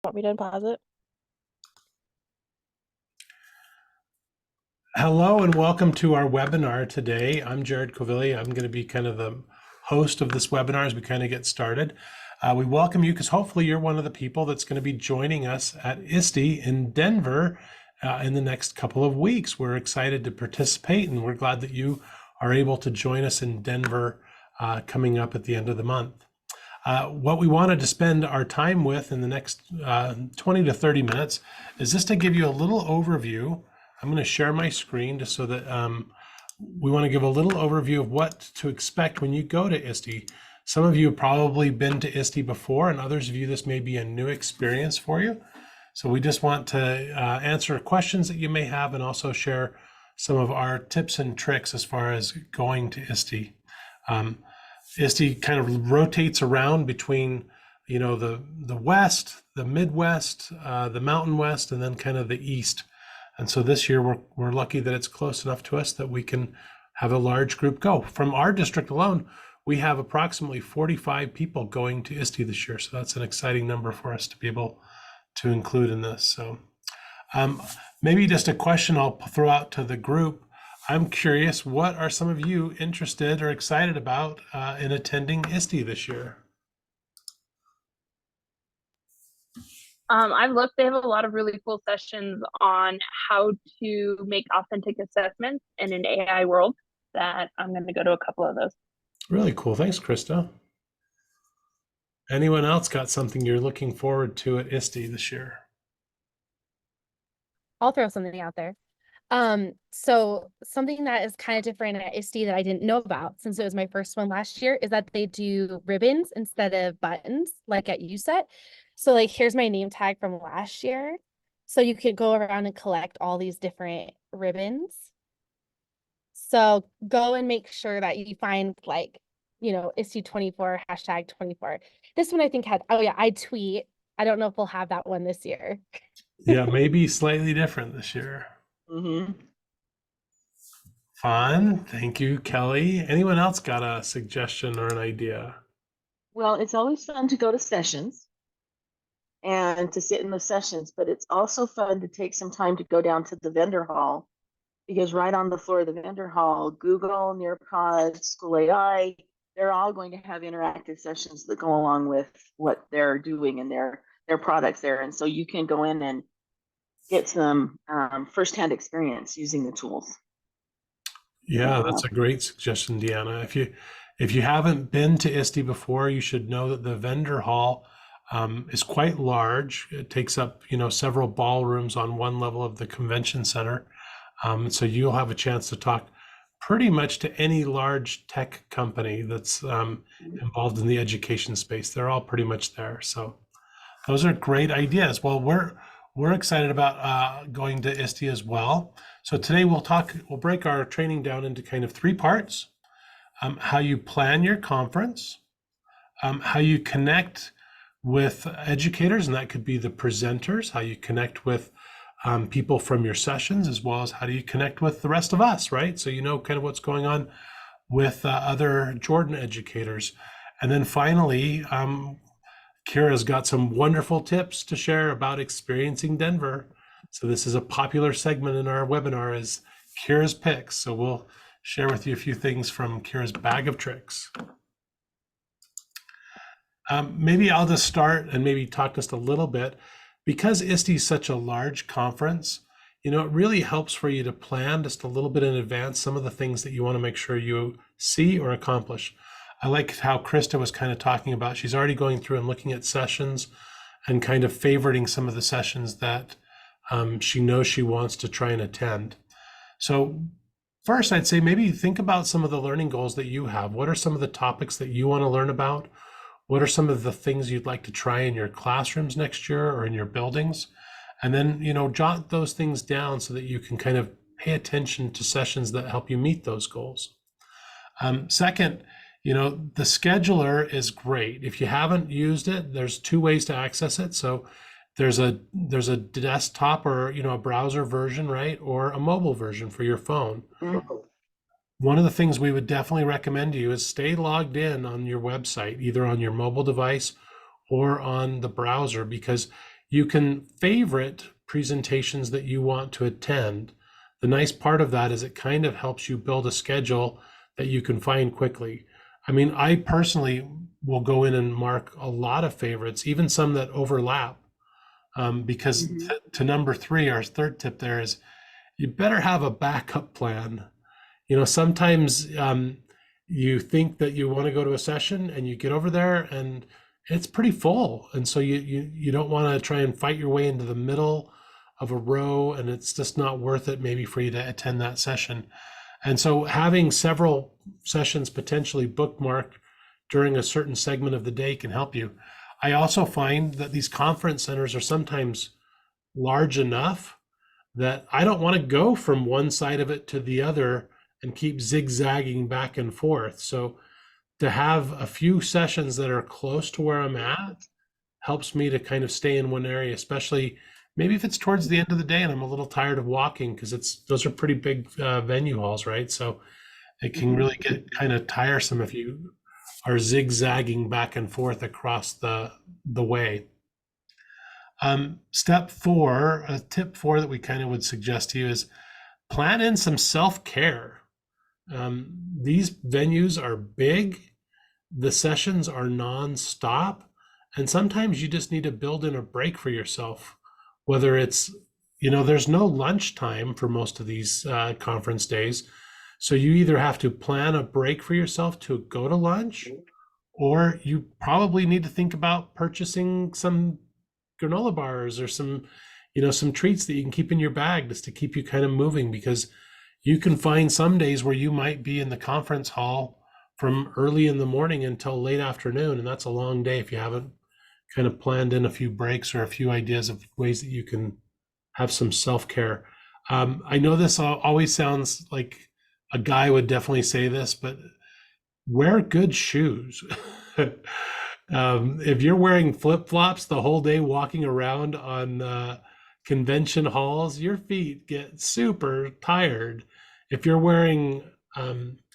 Want me to unpause it? Hello and welcome to our webinar today. I'm Jared Covilli. I'm going to be kind of the host of this webinar as we kind of get started. We welcome you because hopefully you're one of the people that's going to be joining us at ISTE in Denver in the next couple of weeks. We're excited to participate and we're glad that you are able to join us in Denver coming up at the end of the month. What we wanted to spend our time with in the next 20 to 30 minutes is just to give you a little overview. I'm going to share my screen just so that we want to give a little overview of what to expect when you go to ISTE. Some of you have probably been to ISTE before, and others of you, this may be a new experience for you. So we just want to answer questions that you may have and also share some of our tips and tricks as far as going to ISTE. ISTE kind of rotates around between, the West, the Midwest, the Mountain West, and then kind of the East. And so this year we're lucky that it's close enough to us that we can have a large group go. From our district alone, we have approximately 45 people going to ISTE this year. So that's an exciting number for us to be able to include in this. So maybe just a question I'll throw out to the group. I'm curious, what are some of you interested or excited about in attending ISTE this year? I've looked, they have a lot of really cool sessions on how to make authentic assessments in an AI world that I'm going to go to a couple of those. Really cool. Thanks, Krista. Anyone else got something you're looking forward to at ISTE this year? I'll throw something out there. So something that is kind of different at ISTE that I didn't know about since it was my first one last year is that they do ribbons instead of buttons like at USET. So like, here's my name tag from last year. So you could go around and collect all these different ribbons. So go and make sure that you find like, ISTE 24, hashtag 24. This one I think had, oh yeah, I tweet. I don't know if we'll have that one this year. Yeah, maybe slightly different this year. Mm-hmm. Fun. Thank you, Kelly. Anyone else got a suggestion or an idea? Well, it's always fun to go to sessions and to sit in the sessions, but it's also fun to take some time to go down to the vendor hall because right on the floor of the vendor hall, Google, Nearpod, School AI, they're all going to have interactive sessions that go along with what they're doing and their products there. And so you can go in and get some firsthand experience using the tools. Yeah, that's a great suggestion, Deanna. If you haven't been to ISTE before, you should know that the vendor hall is quite large. It takes up, several ballrooms on one level of the convention center. So you'll have a chance to talk pretty much to any large tech company that's involved in the education space. They're all pretty much there. So those are great ideas. Well, we're excited about going to ISTE as well. So today we'll break our training down into kind of three parts. How you plan your conference, how you connect with educators, and that could be the presenters, how you connect with people from your sessions, as well as how do you connect with the rest of us, right? So you know kind of what's going on with other Jordan educators. And then finally, Kira's got some wonderful tips to share about experiencing Denver. So this is a popular segment in our webinar is Kira's Picks. So we'll share with you a few things from Kira's bag of tricks. Maybe I'll just start and maybe talk just a little bit. Because ISTE is such a large conference, it really helps for you to plan just a little bit in advance some of the things that you want to make sure you see or accomplish. I like how Krista was kind of talking about, she's already going through and looking at sessions and kind of favoriting some of the sessions that she knows she wants to try and attend. So first, I'd say maybe think about some of the learning goals that you have. What are some of the topics that you want to learn about? What are some of the things you'd like to try in your classrooms next year or in your buildings? And then, jot those things down so that you can kind of pay attention to sessions that help you meet those goals. Second, the scheduler is great. If you haven't used it, there's two ways to access it. So there's a desktop or, a browser version, right? Or a mobile version for your phone. Mm-hmm. One of the things we would definitely recommend to you is stay logged in on your website, either on your mobile device or on the browser, because You can favorite presentations that you want to attend. The nice part of that is it kind of helps you build a schedule that you can find quickly. I mean, I personally will go in and mark a lot of favorites, even some that overlap, because to number 3, our third tip there is you better have a backup plan. You know, sometimes you think that you want to go to a session and you get over there and it's pretty full. And so you don't want to try and fight your way into the middle of a row, and it's just not worth it maybe for you to attend that session. And so having several sessions potentially bookmarked during a certain segment of the day can help you. I also find that these conference centers are sometimes large enough that I don't want to go from one side of it to the other and keep zigzagging back and forth. So to have a few sessions that are close to where I'm at helps me to kind of stay in one area, especially maybe if it's towards the end of the day and I'm a little tired of walking, because those are pretty big venue halls, right? So it can really get kind of tiresome if you are zigzagging back and forth across the way. Step 4, tip 4 that we kind of would suggest to you is plan in some self-care. These venues are big, the sessions are non-stop, and sometimes you just need to build in a break for yourself. Whether it's, you know, there's no lunchtime for most of these conference days. So you either have to plan a break for yourself to go to lunch, or you probably need to think about purchasing some granola bars or some, you know, some treats that you can keep in your bag just to keep you kind of moving, because you can find some days where you might be in the conference hall from early in the morning until late afternoon. And that's a long day if you haven't kind of planned in a few breaks or a few ideas of ways that you can have some self-care. I know this always sounds like a guy would definitely say this, but wear good shoes. If you're wearing flip-flops the whole day walking around on convention halls, your feet get super tired. If you're wearing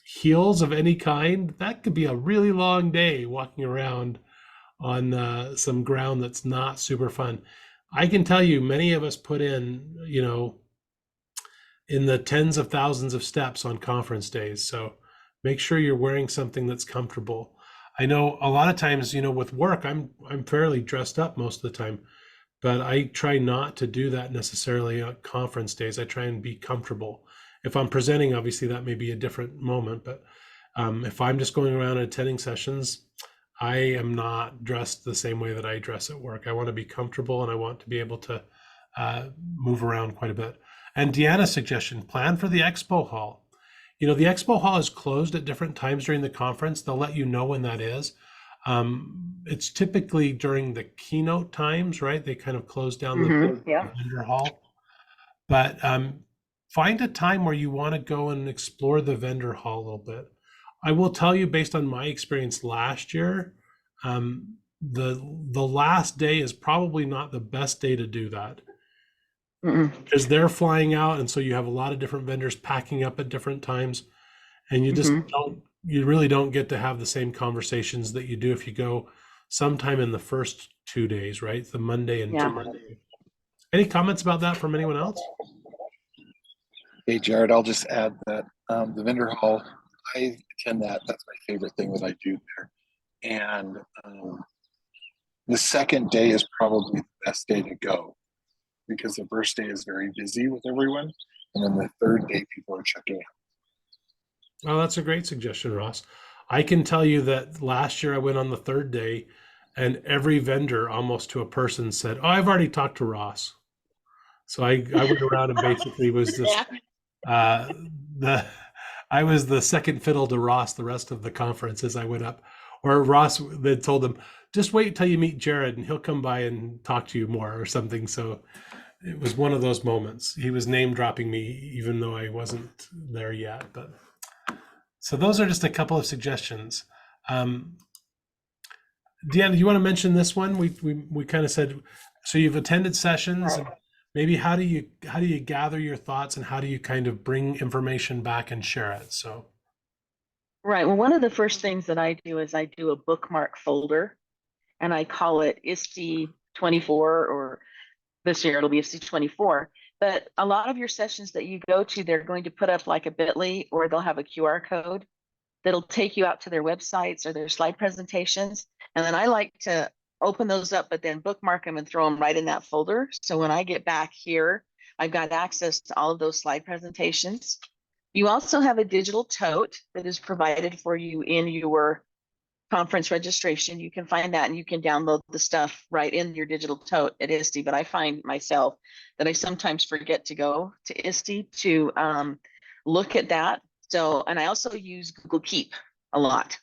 heels of any kind, that could be a really long day walking around on some ground that's not super fun. I can tell you, many of us put in, you know, in the tens of thousands of steps on conference days. So make sure you're wearing something that's comfortable. I know a lot of times, you know, with work, I'm fairly dressed up most of the time, but I try not to do that necessarily on conference days. I try and be comfortable. If I'm presenting, obviously that may be a different moment, but if I'm just going around and attending sessions, I am not dressed the same way that I dress at work. I want to be comfortable and I want to be able to move around quite a bit. And Deanna's suggestion, plan for the expo hall. You know, the expo hall is closed at different times during the conference. They'll let you know when that is. It's typically during the keynote times, right? They kind of close down the vendor hall. But find a time where you want to go and explore the vendor hall a little bit. I will tell you, based on my experience last year, the last day is probably not the best day to do that, because they're flying out, and so you have a lot of different vendors packing up at different times, and you just you really don't get to have the same conversations that you do if you go sometime in the first 2 days, right? The Monday and Tuesday. Any comments about that from anyone else? Hey, Jared, I'll just add that the vendor hall, I attend that. That's my favorite thing that I do there. And the second day is probably the best day to go, because the first day is very busy with everyone. And then the third day, people are checking out. Oh, that's a great suggestion, Ross. I can tell you that last year I went on the third day and every vendor almost to a person said, "Oh, I've already talked to Ross." So I went around and basically was just I was the second fiddle to Ross the rest of the conference as I went up. Or Ross then told him, "Just wait till you meet Jared and he'll come by and talk to you more," or something. So it was one of those moments. He was name dropping me even though I wasn't there yet. But so those are just a couple of suggestions. Deanna, do you want to mention this one? We kind of said, so you've attended sessions. And maybe how do you gather your thoughts and how do you kind of bring information back and share it? So Right. Well, one of the first things that I do is I do a bookmark folder, and I call it ISTE 24, or this year it'll be ISTE 24. But a lot of your sessions that you go to, they're going to put up like a bit.ly, or they'll have a QR code that'll take you out to their websites or their slide presentations. And then I like to open those up, but then bookmark them and throw them right in that folder. So when I get back here, I've got access to all of those slide presentations. You also have a digital tote that is provided for you in your conference registration. You can find that and you can download the stuff right in your digital tote at ISTE. But I find myself that I sometimes forget to go to ISTE to look at that. So, and I also use Google Keep a lot.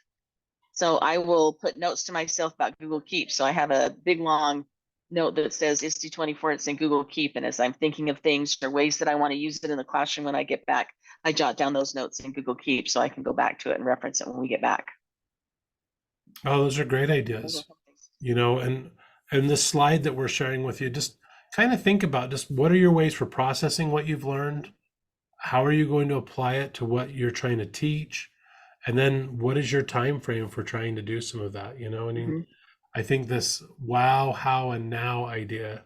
So I will put notes to myself about Google Keep. So I have a big long note that says ISTE 24, it's in Google Keep. And as I'm thinking of things or ways that I want to use it in the classroom when I get back, I jot down those notes in Google Keep so I can go back to it and reference it when we get back. Oh, those are great ideas. You know, and this slide that we're sharing with you, just kind of think about just what are your ways for processing what you've learned? How are you going to apply it to what you're trying to teach? And then what is your time frame for trying to do some of that? You know, I mean, I think this wow, how, and now idea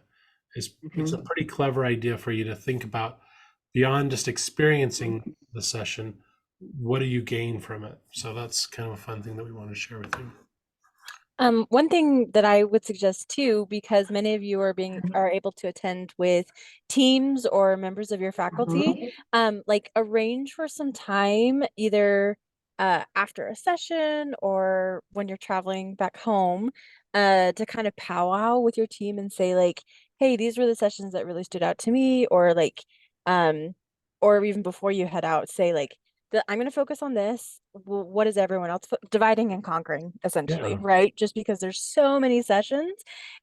is it's a pretty clever idea for you to think about beyond just experiencing the session. What do you gain from it? So that's kind of a fun thing that we want to share with you. One thing that I would suggest too, because many of you are able to attend with teams or members of your faculty, like arrange for some time, either after a session or when you're traveling back home, to kind of powwow with your team and say like, hey, these were the sessions that really stood out to me, or like, or even before you head out, say like, I'm going to focus on this. What is everyone else dividing and conquering, essentially, Yeah. right? Just because there's so many sessions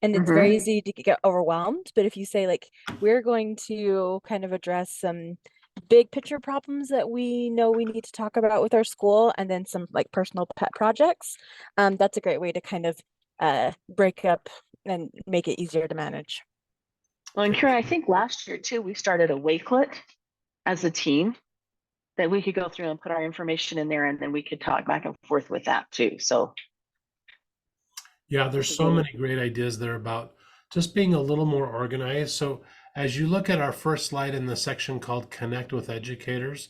and it's very easy to get overwhelmed. But if you say like, we're going to kind of address some big picture problems that we know we need to talk about with our school, and then some like personal pet projects, that's a great way to kind of break up and make it easier to manage. Well, and Kira, I think last year too, we started a Wakelet as a team that we could go through and put our information in there, and then we could talk back and forth with that too. So yeah, there's so many great ideas there about just being a little more organized. So as you look at our first slide in the section called Connect with Educators,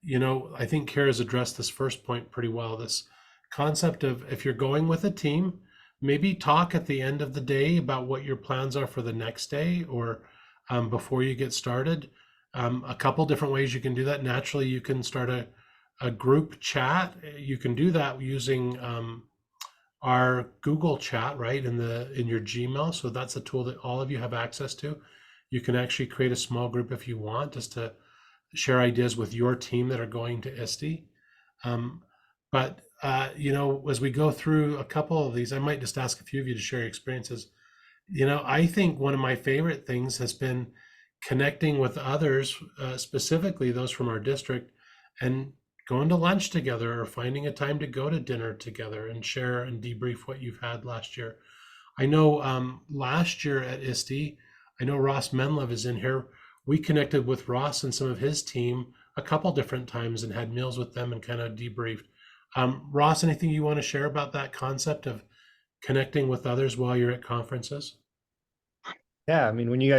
you know, I think Kara's addressed this first point pretty well. This concept of if you're going with a team, maybe talk at the end of the day about what your plans are for the next day, or before you get started. A couple different ways you can do that. Naturally, you can start a group chat. You can do that using our Google chat, right, in your Gmail. So that's a tool that all of you have access to. You can actually create a small group if you want, just to share ideas with your team that are going to ISTE. But you know, as we go through a couple of these, I might just ask a few of you to share your experiences. You know, I think one of my favorite things has been connecting with others, specifically those from our district, and going to lunch together or finding a time to go to dinner together and share and debrief what you've had last year. I know last year at ISTE, I know Ross Menlove is in here. We connected with Ross and some of his team a couple different times and had meals with them and kind of debriefed. Ross, anything you want to share about that concept of connecting with others while you're at conferences? Yeah, I mean, when you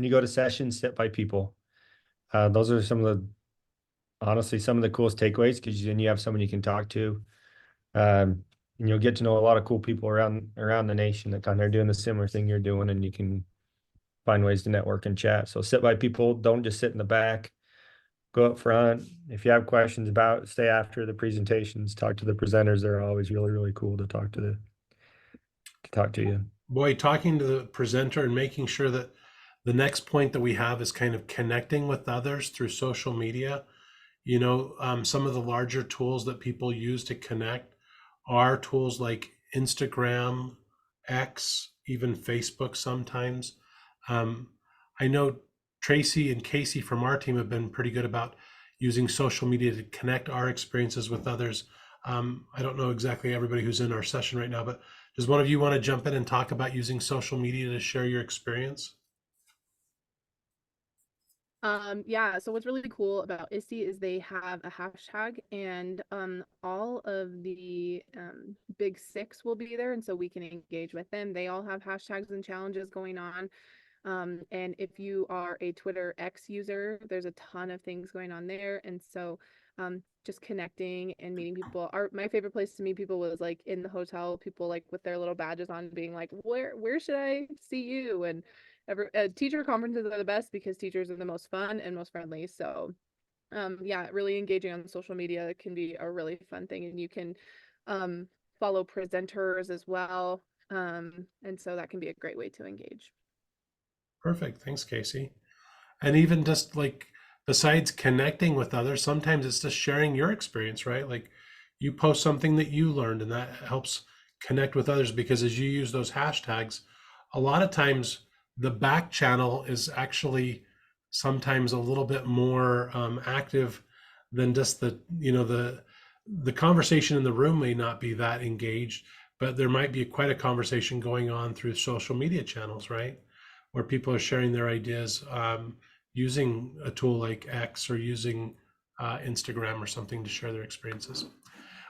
go to sessions, sit by people. Those are honestly some of the coolest takeaways, because then you have someone you can talk to, and you'll get to know a lot of cool people around the nation that kind of are doing the similar thing you're doing, and you can find ways to network and chat. So sit by people. Don't just sit in the back. Go up front. If you have questions stay after the presentations. Talk to the presenters. They're always really, really cool to talk to you. Boy, talking to the presenter and making sure that the next point that we have is kind of connecting with others through social media. You know, some of the larger tools that people use to connect are tools like Instagram, X, even Facebook sometimes. I know Tracy and Casey from our team have been pretty good about using social media to connect our experiences with others. I don't know exactly everybody who's in our session right now, but does one of you want to jump in and talk about using social media to share your experience? Yeah, so what's really cool about ISTE is they have a hashtag, and all of the big six will be there, and so we can engage with them. They all have hashtags and challenges going on. And if you are a Twitter X user, there's a ton of things going on there. And so just connecting and meeting people. My favorite place to meet people was like in the hotel, people like with their little badges on being like, where should I see you? And teacher conferences are the best because teachers are the most fun and most friendly. So yeah, really engaging on social media can be a really fun thing, and you can follow presenters as well. And so that can be a great way to engage. Perfect. Thanks, Casey. And even just like besides connecting with others, sometimes it's just sharing your experience, right? Like you post something that you learned and that helps connect with others, because as you use those hashtags, a lot of times the back channel is actually sometimes a little bit more active than just the conversation in the room may not be that engaged, but there might be quite a conversation going on through social media channels, right? Where people are sharing their ideas using a tool like X or using Instagram or something to share their experiences.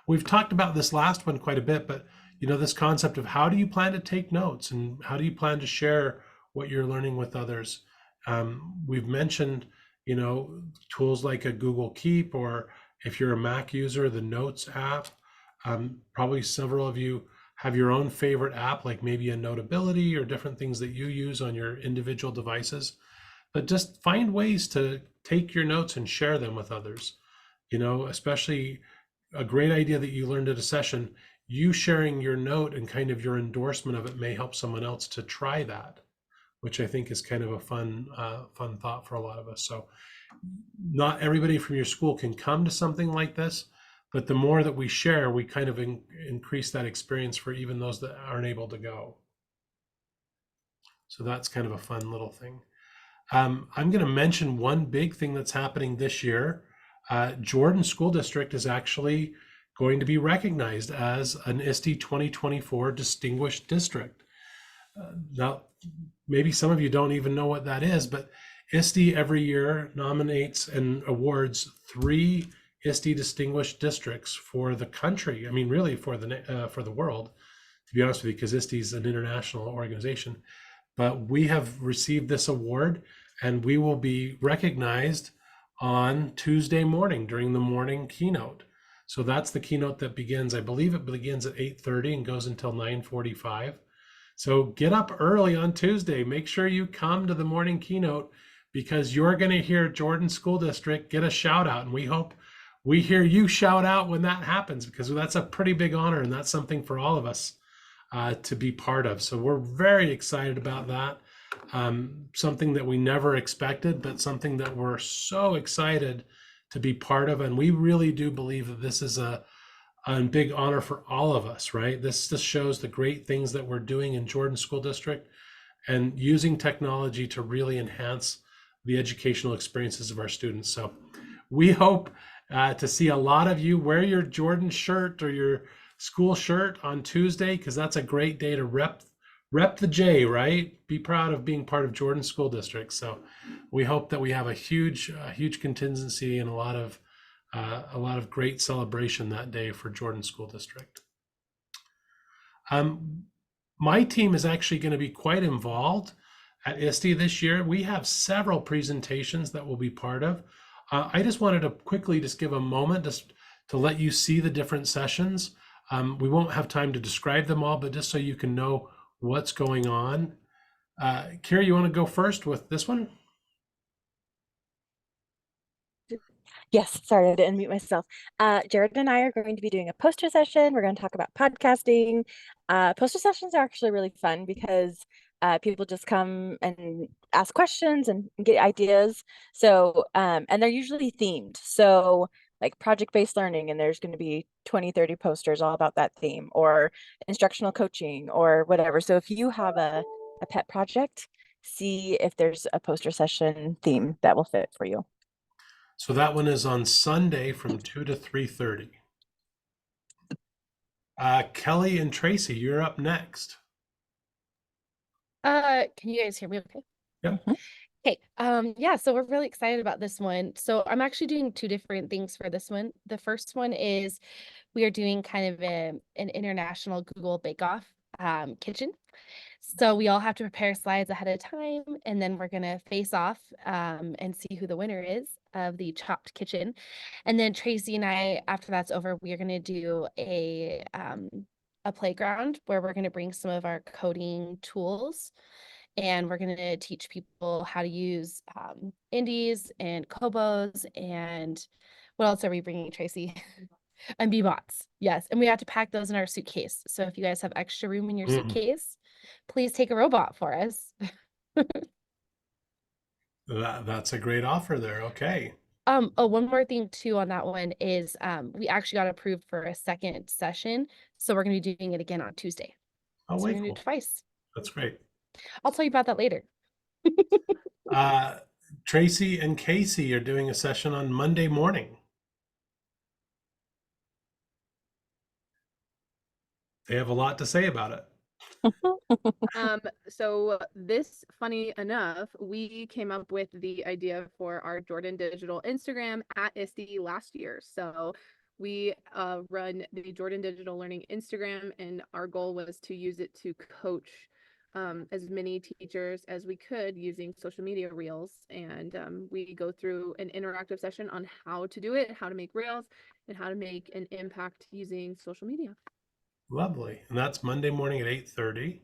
We've talked about this last one quite a bit, but this concept of how do you plan to take notes and how do you plan to share what you're learning with others? We've mentioned, tools like a Google Keep, or if you're a Mac user, the Notes app. Probably several of you have your own favorite app, like maybe a Notability or different things that you use on your individual devices. But just find ways to take your notes and share them with others. Especially a great idea that you learned at a session, you sharing your note and kind of your endorsement of it may help someone else to try that, which I think is kind of a fun thought for a lot of us. So not everybody from your school can come to something like this, but the more that we share, we kind of increase that experience for even those that aren't able to go. So that's kind of a fun little thing. I'm going to mention one big thing that's happening this year. Jordan School District is actually going to be recognized as an ISTE 2024 Distinguished District. Now, maybe some of you don't even know what that is, but ISTE every year nominates and awards 3 ISTE Distinguished Districts for the country. I mean, really for the world, to be honest with you, because ISTE is an international organization. But we have received this award, and we will be recognized on Tuesday morning during the morning keynote. So that's the keynote that begins, I believe it begins at 8:30 and goes until 9:45. So get up early on Tuesday. Make sure you come to the morning keynote, because you're going to hear Jordan School District get a shout out. And we hope we hear you shout out when that happens, because that's a pretty big honor, and that's something for all of us to be part of. So we're very excited about that. Something that we never expected, but something that we're so excited to be part of. And we really do believe that this is a big honor for all of us, right? This just shows the great things that we're doing in Jordan School District and using technology to really enhance the educational experiences of our students. So we hope to see a lot of you wear your Jordan shirt or your school shirt on Tuesday, because that's a great day to rep the J, right? Be proud of being part of Jordan School District. So we hope that we have a huge contingency and a lot of great celebration that day for Jordan School District. My team is actually going to be quite involved at ISTE this year. We have several presentations that we'll be part of. I just wanted to quickly just give a moment just to let you see the different sessions. We won't have time to describe them all, but just so you can know what's going on. Kira, you want to go first with this one? Yes, sorry, I didn't unmute myself. Jared and I are going to be doing a poster session. We're going to talk about podcasting. Poster sessions are actually really fun because people just come and ask questions and get ideas. So, and they're usually themed. So like project-based learning, and there's going to be 20, 30 posters all about that theme, or instructional coaching or whatever. So if you have a pet project, see if there's a poster session theme that will fit for you. So that one is on Sunday from 2 to 3:30. Kelly and Tracy, you're up next. Can you guys hear me okay? Yep. Okay, yeah, so we're really excited about this one. So I'm actually doing two different things for this one. The first one is we are doing kind of an international Google Bake Off kitchen. So we all have to prepare slides ahead of time, and then we're gonna face off and see who the winner is of the chopped kitchen. And then Tracy and I, after that's over, we are gonna do a playground where we're gonna bring some of our coding tools, and we're gonna teach people how to use indies and Kobos, and what else are we bringing, Tracy? And bots, yes. And we have to pack those in our suitcase. So if you guys have extra room in your suitcase, please take a robot for us. That's a great offer there. Okay. Oh, one more thing too on that one is we actually got approved for a second session. So we're gonna be doing it again on Tuesday. Oh, So we're way gonna do cool. it twice. That's great. I'll tell you about that later. Tracy and Casey are doing a session on Monday morning. They have a lot to say about it. So this, funny enough, we came up with the idea for our Jordan Digital Instagram at ISTE last year. So we run the Jordan Digital Learning Instagram, and our goal was to use it to coach as many teachers as we could using social media reels. And we go through an interactive session on how to do it, how to make reels, and how to make an impact using social media. Lovely. And that's Monday morning at 8:30.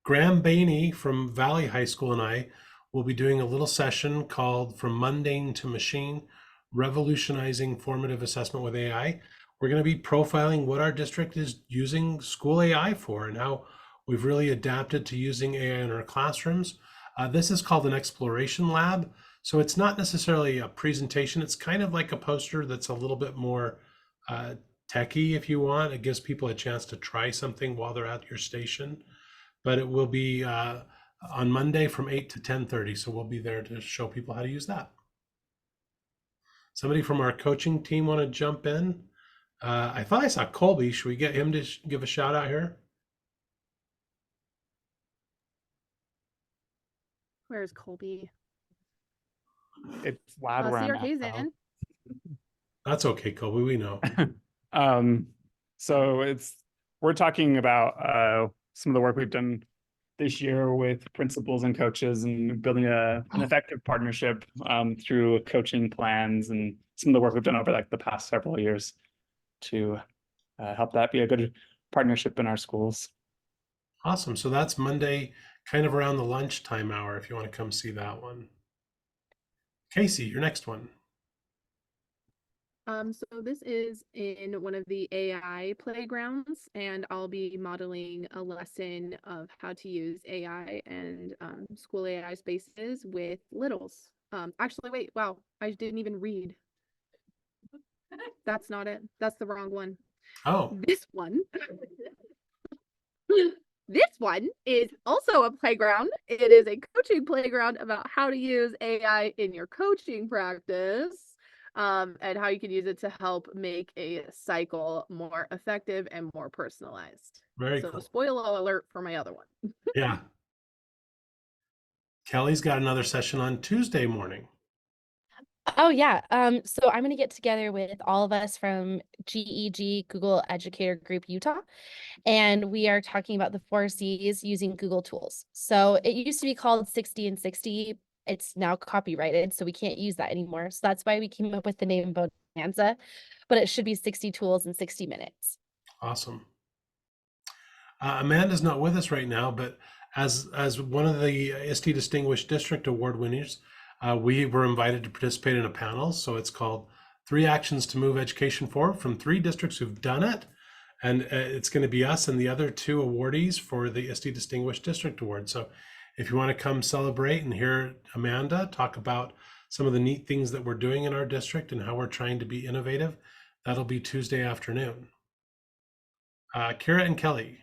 Graham Bainey from Valley High School and I will be doing a little session called From Mundane to Machine, Revolutionizing Formative Assessment with AI. We're going to be profiling what our district is using school AI for and how we've really adapted to using AI in our classrooms. This is called an exploration lab. So it's not necessarily a presentation. It's kind of like a poster that's a little bit more techie, if you want. It gives people a chance to try something while they're at your station. But it will be on Monday from 8 to 10:30. So we'll be there to show people how to use that. Somebody from our coaching team want to jump in? I thought I saw Colby. Should we get him to give a shout out here? Where's Colby? It's loud where I'm at, CRK's though. in. That's okay, Colby. We know. So we're talking about some of the work we've done this year with principals and coaches and building an effective partnership through coaching plans and some of the work we've done over like the past several years to help that be a good partnership in our schools. Awesome. So that's Monday, kind of around the lunchtime hour, if you want to come see that one. Casey, your next one. So this is in one of the AI playgrounds, and I'll be modeling a lesson of how to use AI and school AI spaces with littles. Actually, wait, wow, I didn't even read. That's not it. That's the wrong one. Oh, This one. This one is also a playground. It is a coaching playground about how to use AI in your coaching practice. And how you can use it to help make a cycle more effective and more personalized. very So cool. spoiler alert for my other one. Yeah. Kelly's got another session on Tuesday morning. Oh yeah. So I'm gonna get together with all of us from GEG, Google Educator Group Utah, and we are talking about the 4Cs using Google tools. So it used to be called 60 and 60. It's now copyrighted, so we can't use that anymore. So that's why we came up with the name Bonanza, but it should be 60 tools in 60 minutes. Awesome. Amanda's not with us right now, but as one of the ISTE Distinguished District Award winners, we were invited to participate in a panel. So it's called 3 Actions to Move Education Forward from 3 districts who've done it. And it's going to be us and the other 2 awardees for the ISTE Distinguished District Award. So if you want to come celebrate and hear Amanda talk about some of the neat things that we're doing in our district and how we're trying to be innovative, that'll be Tuesday afternoon. Kira and Kelly.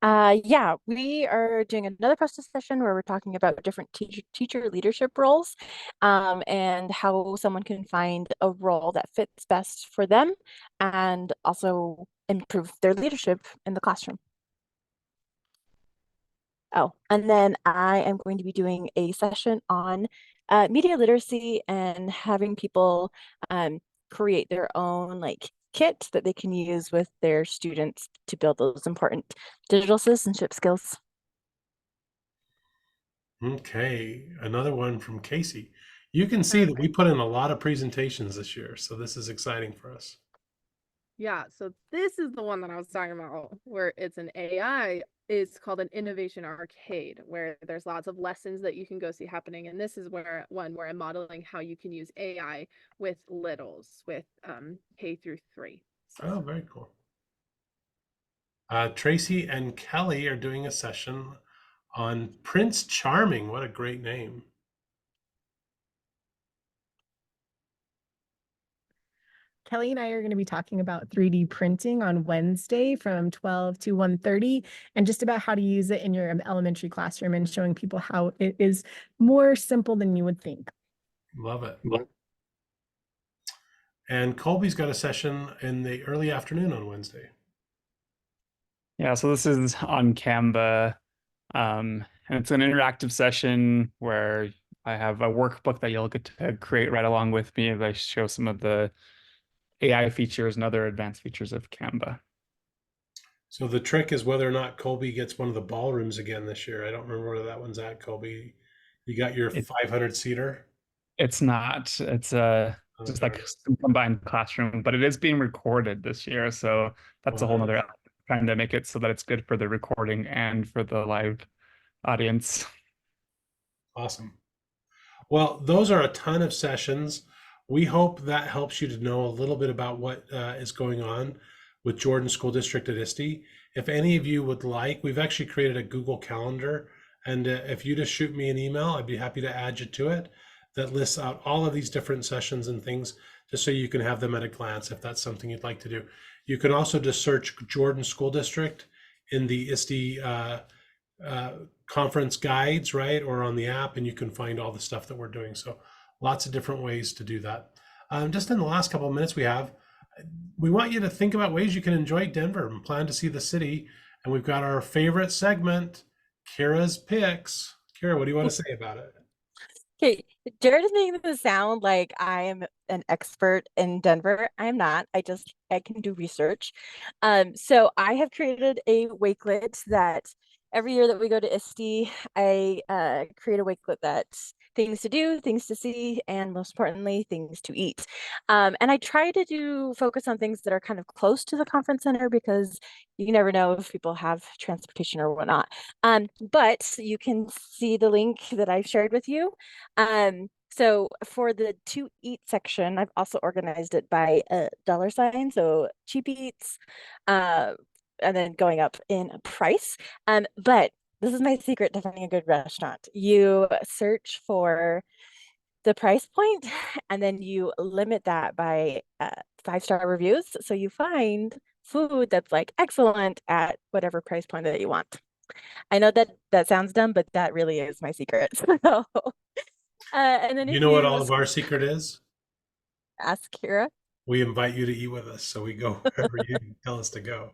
Yeah, we are doing another process session where we're talking about different teacher leadership roles and how someone can find a role that fits best for them and also improve their leadership in the classroom. Oh, and then I am going to be doing a session on media literacy and having people create their own like kit that they can use with their students to build those important digital citizenship skills. Okay, another one from Casey. You can see that we put in a lot of presentations this year, so this is exciting for us. Yeah, so this is the one that I was talking about, where it's an AI. It's called an innovation arcade, where there's lots of lessons that you can go see happening. And this is where I'm modeling how you can use AI with littles, with K through 3. Oh, very cool. Tracy and Kelly are doing a session on Prince Charming. What a great name. Kelly and I are going to be talking about 3D printing on Wednesday from 12 to 1:30 and just about how to use it in your elementary classroom and showing people how it is more simple than you would think. Love it. And Colby's got a session in the early afternoon on Wednesday. Yeah, so this is on Canva. And it's an interactive session where I have a workbook that you'll get to create right along with me as I show some of the AI features and other advanced features of Canva. So the trick is whether or not Colby gets one of the ballrooms again this year. I don't remember where that one's at, Colby. You got your 500 seater? It's not. It's just like some combined classroom, but it is being recorded this year. So that's a whole nother trying to make it so that it's good for the recording and for the live audience. Awesome. Well, those are a ton of sessions. We hope that helps you to know a little bit about what is going on with Jordan School District at ISTE. If any of you would like, we've actually created a Google Calendar. And if you just shoot me an email, I'd be happy to add you to it. That lists out all of these different sessions and things just so you can have them at a glance if that's something you'd like to do. You can also just search Jordan School District in the ISTE conference guides, right? Or on the app, and you can find all the stuff that we're doing. So lots of different ways to do that. Just in the last couple of minutes we want you to think about ways you can enjoy Denver and plan to see the city. And we've got our favorite segment, Kira's Picks. Kira, what do you want to say about it? Okay, Jared is making this sound like I am an expert in Denver. I'm not. I can do research. So I have created a wakelet that every year that we go to ISTE, I create a wakelet that's things to do, things to see, and most importantly, things to eat. And I try to focus on things that are kind of close to the conference center because you never know if people have transportation or whatnot. But you can see the link that I've shared with you. So for the to eat section, I've also organized it by a dollar sign. So cheap eats, and then going up in price. But this is my secret to finding a good restaurant. You search for the price point and then you limit that by 5-star reviews. So you find food that's like excellent at whatever price point that you want. I know that sounds dumb, but that really is my secret. So, and then You know what all of our secret is? Ask Kira. We invite you to eat with us, so we go wherever you tell us to go.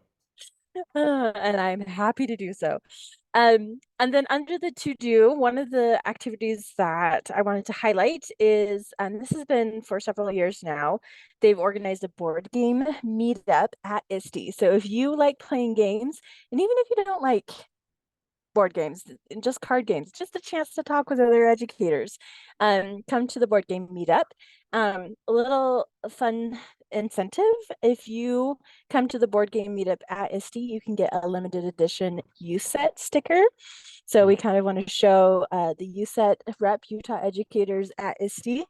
And I'm happy to do so. And then under the to do, one of the activities that I wanted to highlight is, and this has been for several years now, they've organized a board game meetup at ISTE. So if you like playing games, and even if you don't like board games and just card games, just a chance to talk with other educators, come to the board game meetup. A little fun incentive: if you come to the board game meetup at ISTE, you can get a limited edition USET sticker. So we kind of want to show the USET rep Utah educators at ISTE.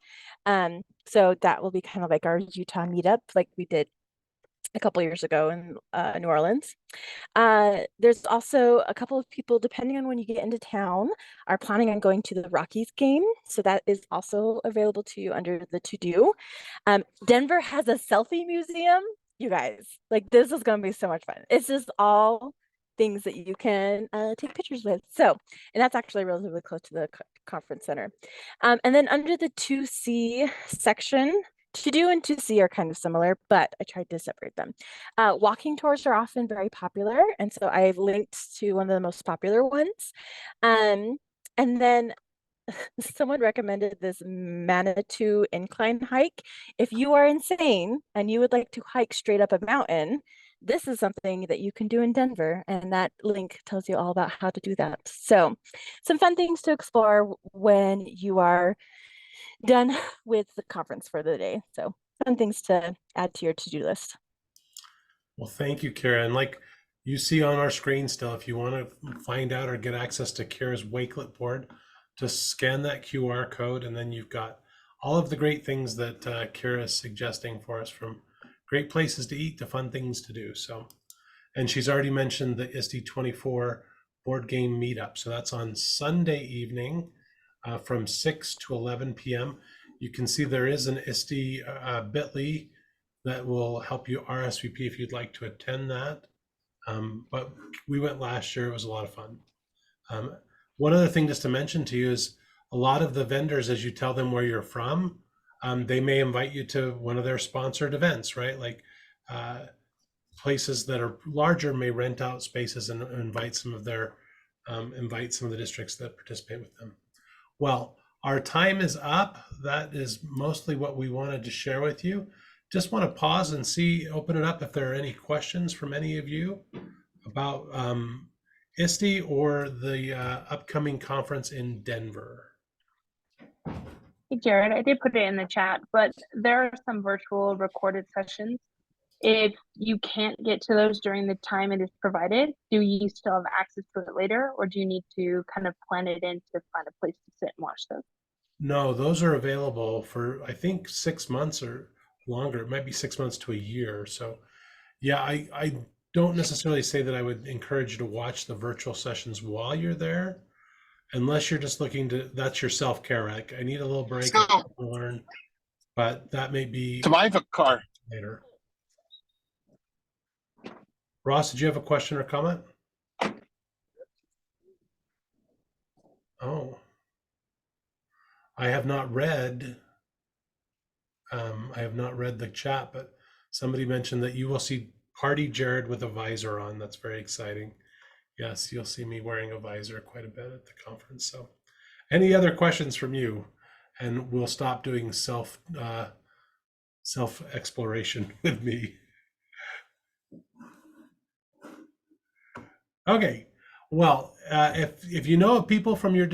So that will be kind of like our Utah meetup, like we did a couple years ago in New Orleans. There's also a couple of people, depending on when you get into town, are planning on going to the Rockies game. So that is also available to you under the to do. Denver has a selfie museum. You guys, like, this is going to be so much fun. It's just all things that you can take pictures with. So, and that's actually relatively close to the conference center. And then under the 2C section, to do and to see are kind of similar, but I tried to separate them. Walking tours are often very popular, and so I've linked to one of the most popular ones. And then someone recommended this Manitou incline hike. If you are insane and you would like to hike straight up a mountain, this is something that you can do in Denver, and that link tells you all about how to do that. So some fun things to explore when you are done with the conference for the day. So fun things to add to your to-do list. Well, thank you, Kara. And like you see on our screen still, if you want to find out or get access to Kara's Wakelet board, just scan that QR code, and then you've got all of the great things that Kara is suggesting for us, from great places to eat to fun things to do. So, and she's already mentioned the ISTE 24 board game meetup. So that's on Sunday evening from 6 to 11 p.m. You can see there is an ISTE bit.ly that will help you RSVP if you'd like to attend that. But we went last year, it was a lot of fun. One other thing just to mention to you is a lot of the vendors, as you tell them where you're from, they may invite you to one of their sponsored events, right? Like places that are larger may rent out spaces and invite some of the districts that participate with them. Well, our time is up. That is mostly what we wanted to share with you. Just want to pause and open it up if there are any questions from any of you about ISTE or the upcoming conference in Denver. Hey, Jared, I did put it in the chat, but there are some virtual recorded sessions. If you can't get to those during the time it is provided, do you still have access to it later, or do you need to kind of plan it in to find a place to sit and watch those? No, those are available for, I think, 6 months or longer. It might be 6 months to a year. So yeah, I don't necessarily say that I would encourage you to watch the virtual sessions while you're there, unless you're just looking to, that's your self-care. Like, I need a little break, So, I learn, but that may be so I have a car. later. Ross, did you have a question or comment? Oh, I have not read the chat, but somebody mentioned that you will see Party Jared with a visor on. That's very exciting. Yes, you'll see me wearing a visor quite a bit at the conference. So any other questions from you? And we'll stop doing self exploration with me. Okay. Well, if you know of people from your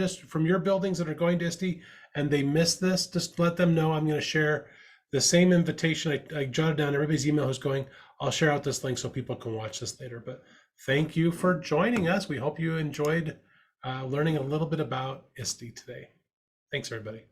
buildings that are going to ISTE and they missed this, just let them know. I'm going to share the same invitation. I jotted down everybody's email who's going. I'll share out this link so people can watch this later. But thank you for joining us. We hope you enjoyed learning a little bit about ISTE today. Thanks, everybody.